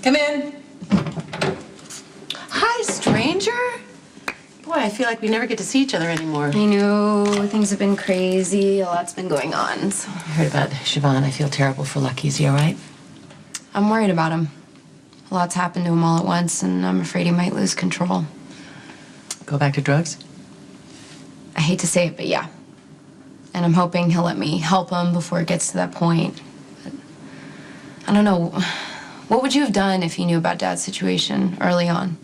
Come in. Hi, stranger. Boy, I feel like we never get to see each other anymore. I know, things have been crazy, a lot's been going on, so. I heard about Siobhan. I feel terrible for Lucky. Is he all right? I'm worried about him. A lot's happened to him all at once, and I'm afraid he might lose control. Go back to drugs? I hate to say it, but yeah. And I'm hoping he'll let me help him before it gets to that point. But I don't know. What would you have done if you knew about Dad's situation early on?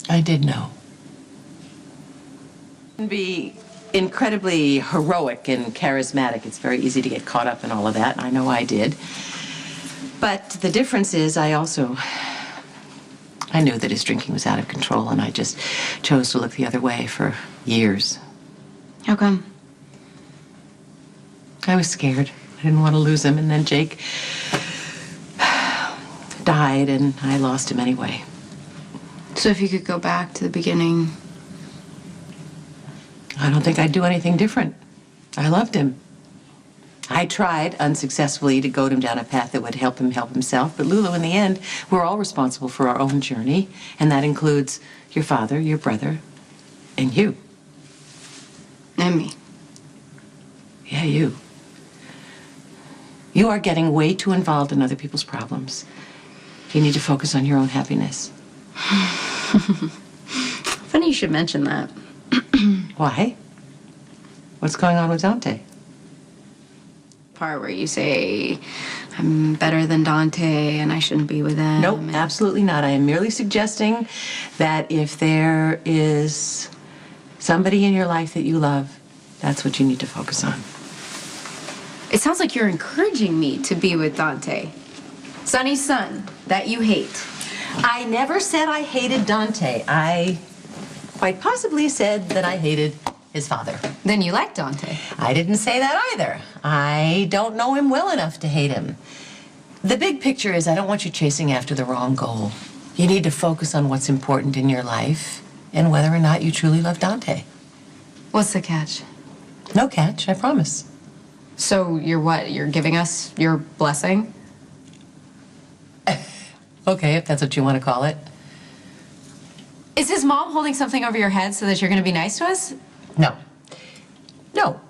I did know. Be incredibly heroic and charismatic. It's very easy to get caught up in all of that. I know I did. But the difference is I knew that his drinking was out of control, and I just chose to look the other way for years. How come? I was scared. I didn't want to lose him, and then Jake died, and I lost him anyway. So if you could go back to the beginning... I don't think I'd do anything different. I loved him. I tried unsuccessfully to goad him down a path that would help him help himself, but Lulu, in the end, we're all responsible for our own journey, and that includes your father, your brother, and you. And me. Yeah, you. You are getting way too involved in other people's problems. You need to focus on your own happiness. Funny you should mention that. Why? What's going on with Dante? Part where you say I'm better than Dante and I shouldn't be with him. Nope, absolutely not. I am merely suggesting that if there is somebody in your life that you love, that's what you need to focus on. It sounds like you're encouraging me to be with Dante. Sonny's son that you hate. I never said I hated Dante. I quite possibly said that I hated his father. Then you like Dante. I didn't say that either. I don't know him well enough to hate him. The big picture is I don't want you chasing after the wrong goal. You need to focus on what's important in your life and whether or not you truly love Dante. What's the catch? No catch, I promise. So you're what? You're giving us your blessing? Okay, if that's what you want to call it. Is his mom holding something over your head so that you're going to be nice to us? No. No.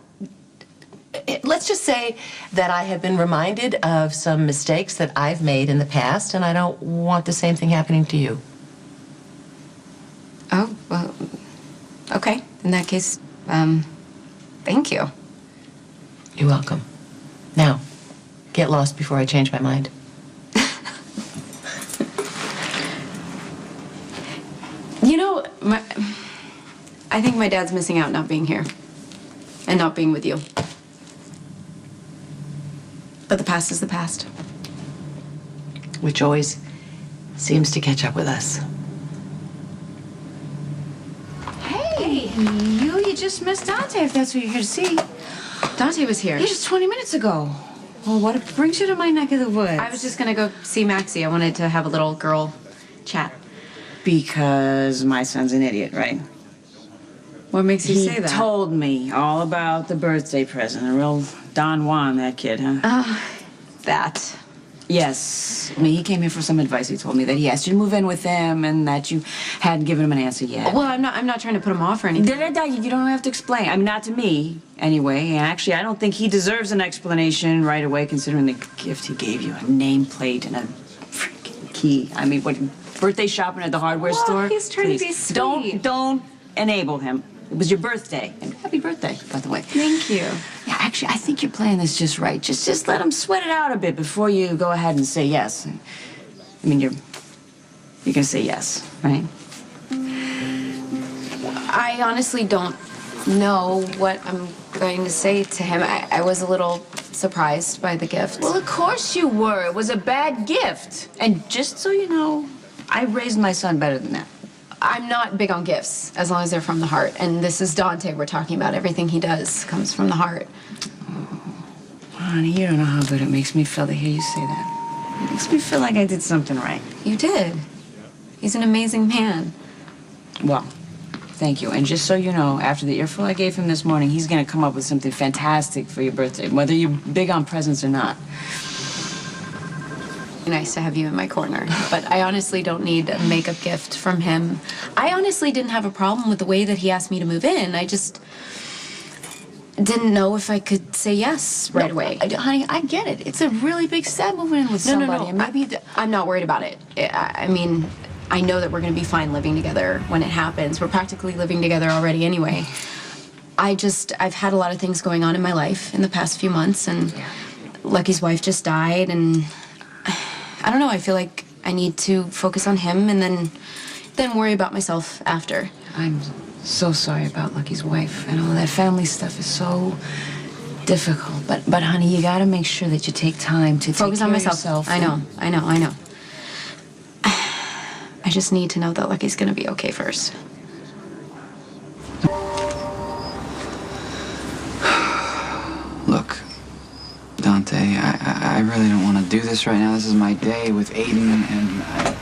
Let's just say that I have been reminded of some mistakes that I've made in the past, and I don't want the same thing happening to you. Oh, well, okay. In that case, thank you. You're welcome. Now, get lost before I change my mind. You know, I think my dad's missing out not being here and not being with you. But the past is the past. Which always seems to catch up with us. Hey, you just missed Dante, if that's what you're here to see. Dante was here. Yeah, just 20 minutes ago. Well, what brings you to my neck of the woods? I was just gonna go see Maxie. I wanted to have a little girl chat. Because my son's an idiot, right? What makes you say that? He told me all about the birthday present. A real Don Juan, that kid, huh? That. Yes. I mean, he came here for some advice. He told me that he asked you to move in with him and that you hadn't given him an answer yet. Well, I'm not trying to put him off or anything. You don't have to explain. I mean, not to me, anyway. And actually, I don't think he deserves an explanation right away, considering the gift he gave you. A nameplate and a freaking key. I mean, what, birthday shopping at the hardware store? He's trying to be sweet. Don't enable him. It was your birthday. And happy birthday, by the way. Thank you. Yeah, actually, I think you're playing this just right. Just let him sweat it out a bit before you go ahead and say yes. I mean, you're gonna say yes, right? I honestly don't know what I'm going to say to him. I was a little surprised by the gift. Well, of course you were. It was a bad gift. And just so you know, I raised my son better than that. I'm not big on gifts, as long as they're from the heart. And this is Dante we're talking about. Everything he does comes from the heart. Honey, you don't know how good it makes me feel to hear you say that. It makes me feel like I did something right. You did. He's an amazing man. Well, thank you. And just so you know, after the earful I gave him this morning, he's going to come up with something fantastic for your birthday, whether you're big on presents or not. nice to have you in my corner, but I honestly don't need a makeup gift from him. I honestly didn't have a problem with the way that he asked me to move in. I just didn't know if I could say yes right away. Honey, I get it. It's a really big step moving in with somebody. No. And maybe I'm not worried about it. I mean, I know that we're going to be fine living together when it happens. We're practically living together already anyway. I've had a lot of things going on in my life in the past few months, and Lucky's wife just died, and I don't know, I feel like I need to focus on him and then worry about myself after. I'm so sorry about Lucky's wife, and all that family stuff is so difficult. But honey, you gotta make sure that you take time to Focus take on care of myself. yourself. I know. I just need to know that Lucky's gonna be okay first. Look, Dante, I really don't want to do this right now. This is my day with Aiden, and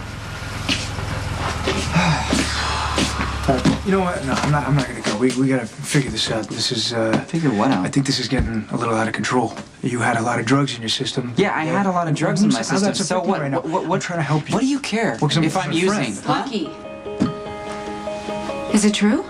You know what? No, I'm not gonna go. We gotta figure this out. This is, Figure what out? I think this is getting a little out of control. You had a lot of drugs in your system. Yeah, I had a lot of drugs in my How's system. that So affecting you what? right now? What? I'm trying to help you. What do you care Well, 'cause I'm if I'm a friend. using? Huh? Lucky. Is it true?